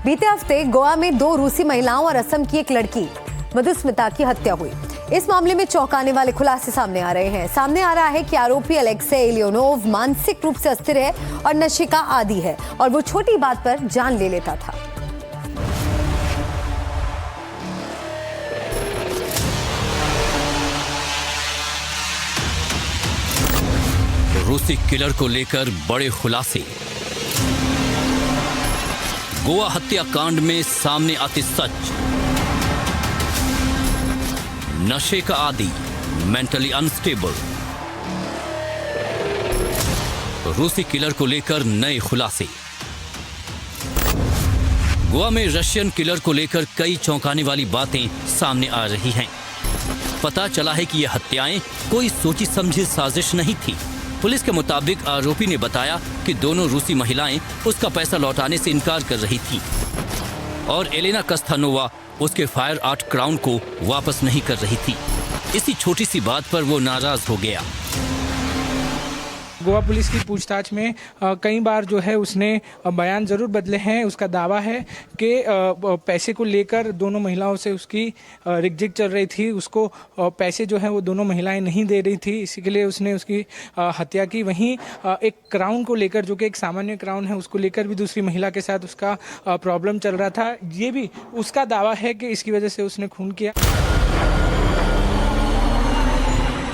बीते हफ्ते गोवा में 2 रूसी महिलाओं और असम की एक लड़की मधुस्मिता की हत्या हुई। इस मामले में चौंकाने वाले खुलासे सामने आ रहे हैं। सामने आ रहा है कि आरोपी अलेक्सेई लियोनोव मानसिक रूप से अस्थिर है और नशे का आदी है और वो छोटी बात पर जान ले लेता था। रूसी किलर को लेकर बड़े खुलासे। गोवा हत्याकांड में सामने आते सच। नशे का आदी, मेंटली अनस्टेबल। रूसी किलर को लेकर नए खुलासे। गोवा में रशियन किलर को लेकर कई चौंकाने वाली बातें सामने आ रही हैं। पता चला है कि ये हत्याएं कोई सोची समझी साजिश नहीं थी। पुलिस के मुताबिक आरोपी ने बताया कि दोनों रूसी महिलाएं उसका पैसा लौटाने से इनकार कर रही थी और एलेना कस्तानोवा उसके फायर आर्ट क्राउन को वापस नहीं कर रही थी। इसी छोटी सी बात पर वो नाराज हो गया। गोवा पुलिस की पूछताछ में कई बार जो है उसने बयान जरूर बदले हैं। उसका दावा है कि पैसे को लेकर दोनों महिलाओं से उसकी रिगजिग चल रही थी। उसको पैसे जो है वो दोनों महिलाएं नहीं दे रही थी, इसी के लिए उसने उसकी हत्या की। वहीं एक क्राउन को लेकर, जो कि एक सामान्य क्राउन है, उसको लेकर भी दूसरी महिला के साथ उसका प्रॉब्लम चल रहा था। ये भी उसका दावा है कि इसकी वजह से उसने खून किया।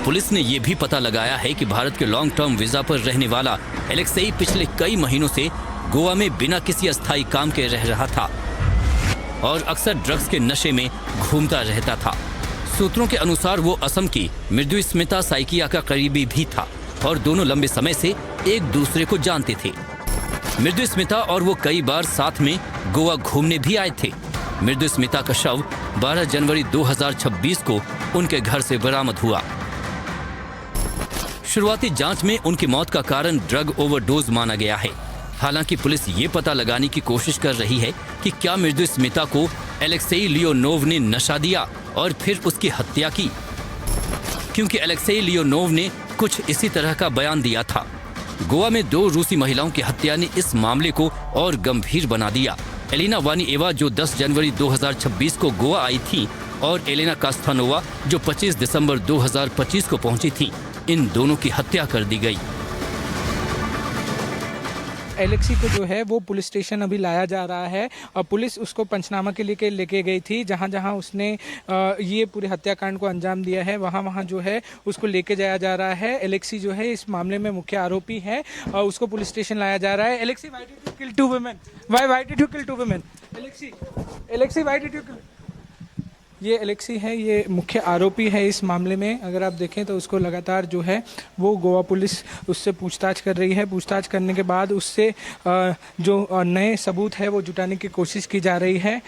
पुलिस ने यह भी पता लगाया है कि भारत के लॉन्ग टर्म वीजा पर रहने वाला अलेक्सेई पिछले कई महीनों से गोवा में बिना किसी अस्थायी काम के रह रहा था और अक्सर ड्रग्स के नशे में घूमता रहता था। सूत्रों के अनुसार वो असम की मृदुस्मिता साइकिया का करीबी भी था और दोनों लंबे समय से एक दूसरे को जानते थे। मृदुस्मिता और वो कई बार साथ में गोवा घूमने भी आए थे। मृदुस्मिता का शव 12 जनवरी 2026 को उनके घर से बरामद हुआ। शुरुआती जांच में उनकी मौत का कारण ड्रग ओवरडोज माना गया है। हालांकि पुलिस ये पता लगाने की कोशिश कर रही है कि क्या मृदुस्मिता को अलेक्सेई लियोनोव ने नशा दिया और फिर उसकी हत्या की, क्योंकि अलेक्सेई लियोनोव ने कुछ इसी तरह का बयान दिया था। गोवा में 2 रूसी महिलाओं की हत्या ने इस मामले को और गंभीर बना दिया। एलेना वानिएवा, जो 10 जनवरी 2026 को गोवा आई थी, और एलेना कास्तानोवा, जो 25 दिसंबर 2025 को पहुंची थी, इन दोनों की हत्या कर दी गई। एलेक्सी को जो है वो पुलिस स्टेशन अभी लाया जा रहा है और पुलिस उसको पंचनामा के लिए लेके गई थी। जहां जहां उसने ये पूरे हत्याकांड को अंजाम दिया है, वहां वहां जो है उसको लेके जाया जा रहा है। एलेक्सी जो है इस मामले में मुख्य आरोपी है और उसको पुलिस स्टेशन लाया जा रहा है। Alexei, why did you kill 2 women? Why did you kill 2 women? Alexei, why did you kill? ये एलेक्सी है, ये मुख्य आरोपी है इस मामले में। अगर आप देखें तो उसको लगातार जो है वो गोवा पुलिस उससे पूछताछ कर रही है। पूछताछ करने के बाद उससे जो नए सबूत है वो जुटाने की कोशिश की जा रही है।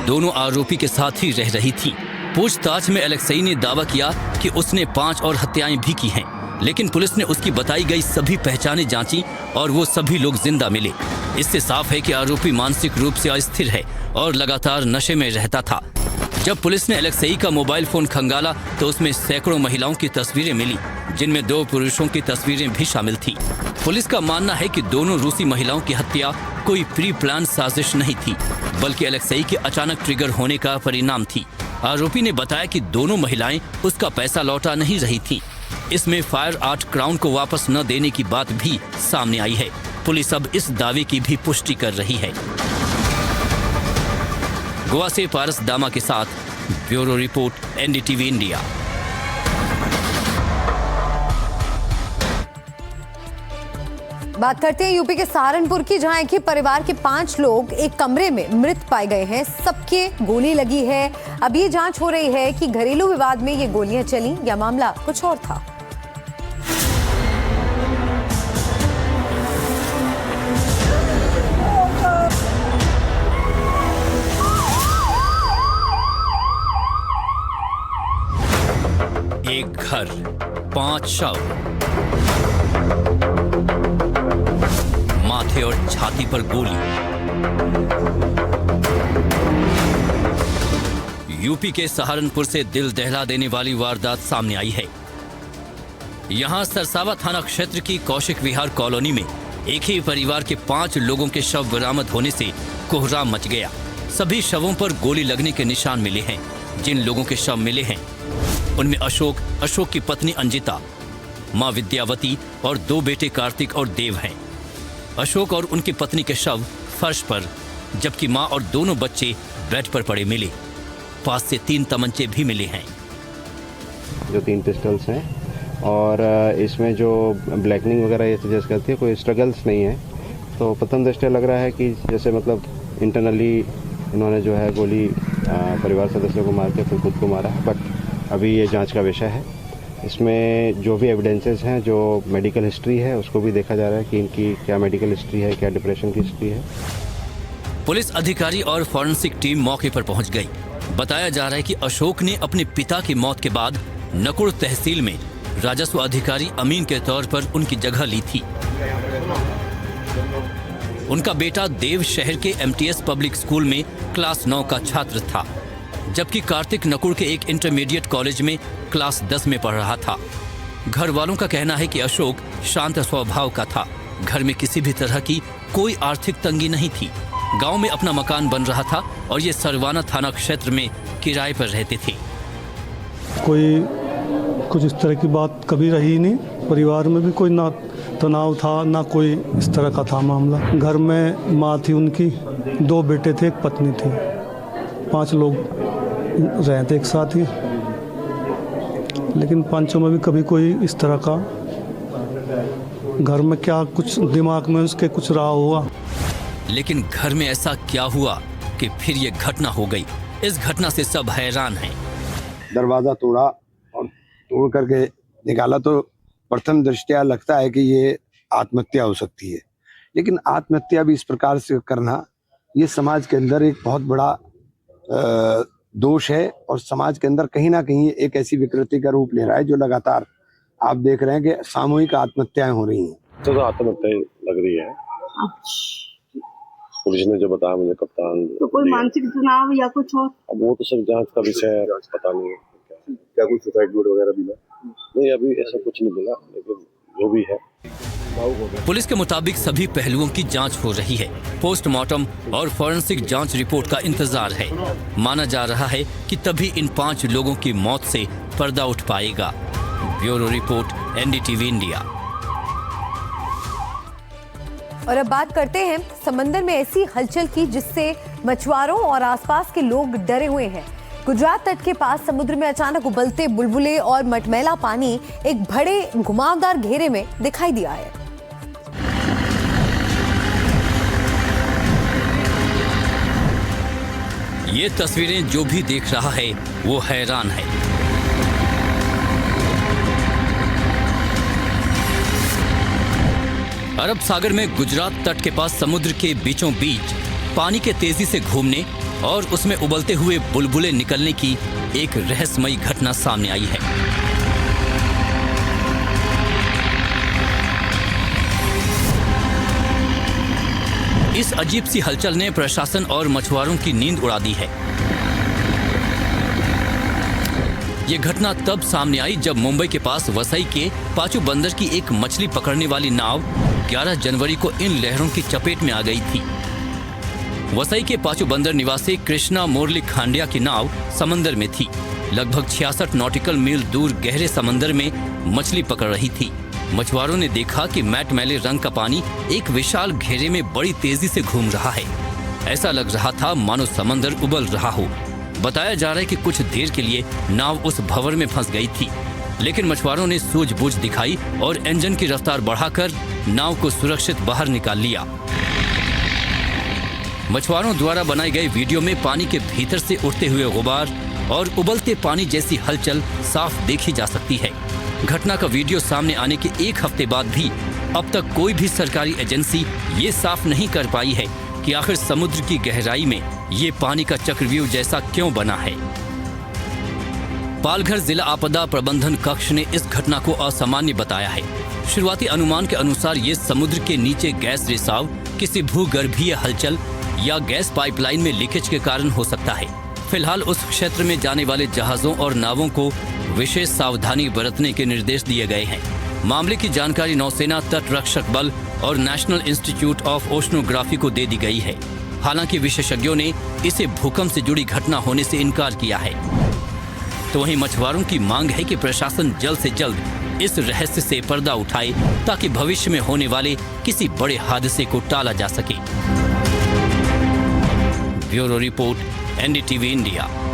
दोनों आरोपी के साथ ही रह रही थी। पूछताछ में अलेक्सेई ने दावा किया कि उसने 5 और हत्याएं भी की हैं, लेकिन पुलिस ने उसकी बताई गई सभी पहचानें जांची और वो सभी लोग जिंदा मिले। इससे साफ है कि आरोपी मानसिक रूप से अस्थिर है और लगातार नशे में रहता था। जब पुलिस ने अलेक्सेई का मोबाइल फोन खंगाला तो उसमें सैकड़ों महिलाओं की तस्वीरें मिली, जिनमें 2 पुरुषों की तस्वीरें भी शामिल थी। पुलिस का मानना है कि दोनों रूसी महिलाओं की हत्या कोई प्री प्लान साजिश नहीं थी, बल्कि अलेक्सेई के अचानक ट्रिगर होने का परिणाम थी। आरोपी ने बताया कि दोनों महिलाएं उसका पैसा लौटा नहीं रही थी। इसमें फायर आर्ट क्राउन को वापस न देने की बात भी सामने आई है। पुलिस अब इस दावे की भी पुष्टि कर रही है। गोवा से पारस दामा के साथ ब्यूरो रिपोर्ट, एनडीटीवी इंडिया। बात करते हैं यूपी के सहारनपुर की, जहां एक ही परिवार के 5 लोग एक कमरे में मृत पाए गए हैं। सबके गोली लगी है। अब ये जांच हो रही है कि घरेलू विवाद में ये गोलियां चली या मामला कुछ और था। एक घर, 5 शव, माथे और छाती पर गोली। यूपी के सहारनपुर से दिल दहला देने वाली वारदात सामने आई है। यहां सरसावा थाना क्षेत्र की कौशिक विहार कॉलोनी में एक ही परिवार के 5 लोगों के शव बरामद होने से कोहराम मच गया। सभी शवों पर गोली लगने के निशान मिले हैं। जिन लोगों के शव मिले हैं उनमें अशोक की पत्नी अंजिता, मां विद्यावती और 2 बेटे कार्तिक और देव हैं। अशोक और उनकी पत्नी के शव फर्श पर, जबकि मां और दोनों बच्चे बेड पर पड़े मिले। पास से 3 तमंचे भी मिले हैं। जो 3 पिस्टल्स हैं और इसमें जो ब्लैकनिंग वगैरह ये सजेस्ट करती है, कोई स्ट्रगल्स नहीं है। तो प्रथम दृष्टया लग रहा है कि जैसे मतलब इंटरनली इन्होंने जो है गोली परिवार सदस्यों को मार के फिर खुद को मारा है। बट अभी ये जांच का विषय है। इसमें जो भी एविडेंसेस हैं, जो मेडिकल हिस्ट्री है, उसको भी देखा जा रहा है कि इनकी क्या मेडिकल हिस्ट्री है, क्या डिप्रेशन की हिस्ट्री है। पुलिस अधिकारी और फॉरेंसिक टीम मौके पर पहुंच गई। बताया जा रहा है कि अशोक ने अपने पिता की मौत के बाद नकुड़ तहसील में राजस्व अधिकारी अमीन के तौर पर उनकी जगह ली थी। उनका बेटा देव शहर के MTS पब्लिक स्कूल में क्लास 9 का छात्र था, जबकि कार्तिक नकुड़ के एक इंटरमीडिएट कॉलेज में क्लास 10 में पढ़ रहा था। घर वालों का कहना है कि अशोक शांत स्वभाव का था। घर में किसी भी तरह की कोई आर्थिक तंगी नहीं थी। गांव में अपना मकान बन रहा था और ये सरवाना थाना क्षेत्र में किराए पर रहते थे। कोई कुछ इस तरह की बात कभी रही नहीं। परिवार में भी कोई ना तनाव था, ना कोई इस तरह का था मामला। घर में माँ थी उनकी, 2 बेटे थे, 1 पत्नी थी, 5 लोग रहते एक साथ ही। लेकिन 5 में भी कभी कोई इस तरह का घर में क्या कुछ दिमाग में उसके कुछ रहा हुआ। लेकिन घर में ऐसा क्या हुआ कि फिर ये घटना हो गई। इस घटना से सब हैरान हैं। दरवाजा तोड़ा और तोड़ करके निकाला तो प्रथम दृष्टया लगता है कि ये आत्महत्या हो सकती है। लेकिन आत्महत्या भी इस प्रकार से करना, ये समाज के अंदर एक बहुत बड़ा दोष है और समाज के अंदर कहीं ना कहीं एक ऐसी विकृति का रूप ले रहा है जो लगातार आप देख रहे हैं कि सामूहिक आत्महत्याएं हो रही हैं। तो आत्महत्या लग रही है। पुलिस ने जो बताया मुझे कप्तान, तो कोई मानसिक तनाव या कुछ और? अब वो तो सब जांच का विषय है, पता नहीं है क्या कुछ सुसाइड नोट वगैरह मिला? नहीं, अभी ऐसा कुछ नहीं मिला, लेकिन जो भी है। पुलिस के मुताबिक सभी पहलुओं की जांच हो रही है। पोस्टमार्टम और फॉरेंसिक जांच रिपोर्ट का इंतजार है। माना जा रहा है कि तभी इन 5 लोगों की मौत से पर्दा उठ पाएगा। Bureau report, NDTV India. और अब बात करते हैं समंदर में ऐसी हलचल की जिससे मछुआरों और आसपास के लोग डरे हुए हैं। गुजरात तट के पास समुद्र में अचानक उबलते बुलबुले और मटमैला पानी एक बड़े घुमावदार घेरे में दिखाई दिया है। ये तस्वीरें जो भी देख रहा है वो हैरान है। अरब सागर में गुजरात तट के पास समुद्र के बीचों बीच पानी के तेजी से घूमने और उसमें उबलते हुए बुलबुले निकलने की एक रहस्यमयी घटना सामने आई है। इस अजीब सी हलचल ने प्रशासन और मछुआरों की नींद उड़ा दी है। ये घटना तब सामने आई जब मुंबई के पास वसई के पाचू बंदर की एक मछली पकड़ने वाली नाव 11 जनवरी को इन लहरों की चपेट में आ गई थी। वसई के पाचू बंदर निवासी कृष्णा मुरली खांडिया की नाव समंदर में थी। लगभग 66 नॉटिकल मील दूर गहरे समंदर में मछली पकड़ रही थी। मछुआरों ने देखा कि मैटमैले रंग का पानी एक विशाल घेरे में बड़ी तेजी से घूम रहा है। ऐसा लग रहा था मानो समंदर उबल रहा हो। बताया जा रहा है कि कुछ देर के लिए नाव उस भंवर में फंस गई थी, लेकिन मछुआरों ने सूझबूझ दिखाई और इंजन की रफ्तार बढ़ाकर नाव को सुरक्षित बाहर निकाल लिया। मछुआरों द्वारा बनाए गए वीडियो में पानी के भीतर से उठते हुए गुबार और उबलते पानी जैसी हलचल साफ देखी जा सकती है। घटना का वीडियो सामने आने के 1 हफ्ते बाद भी अब तक कोई भी सरकारी एजेंसी ये साफ नहीं कर पाई है कि आखिर समुद्र की गहराई में ये पानी का चक्रव्यूह जैसा क्यों बना है। पालघर जिला आपदा प्रबंधन कक्ष ने इस घटना को असामान्य बताया है। शुरुआती अनुमान के अनुसार ये समुद्र के नीचे गैस रिसाव, किसी भूगर्भीय हलचल या गैस पाइपलाइन में लीकेज के कारण हो सकता है। फिलहाल उस क्षेत्र में जाने वाले जहाजों और नावों को विशेष सावधानी बरतने के निर्देश दिए गए हैं। मामले की जानकारी नौसेना, तट रक्षक बल और नेशनल इंस्टीट्यूट ऑफ ओशनोग्राफी को दे दी गई है। हालांकि विशेषज्ञों ने इसे भूकंप से जुड़ी घटना होने से इनकार किया है। तो वहीं मछुआरों की मांग है कि प्रशासन जल्द से जल्द इस रहस्य से पर्दा उठाए ताकि भविष्य में होने वाले किसी बड़े हादसे को टाला जा सके। Bureau report, NDTV India.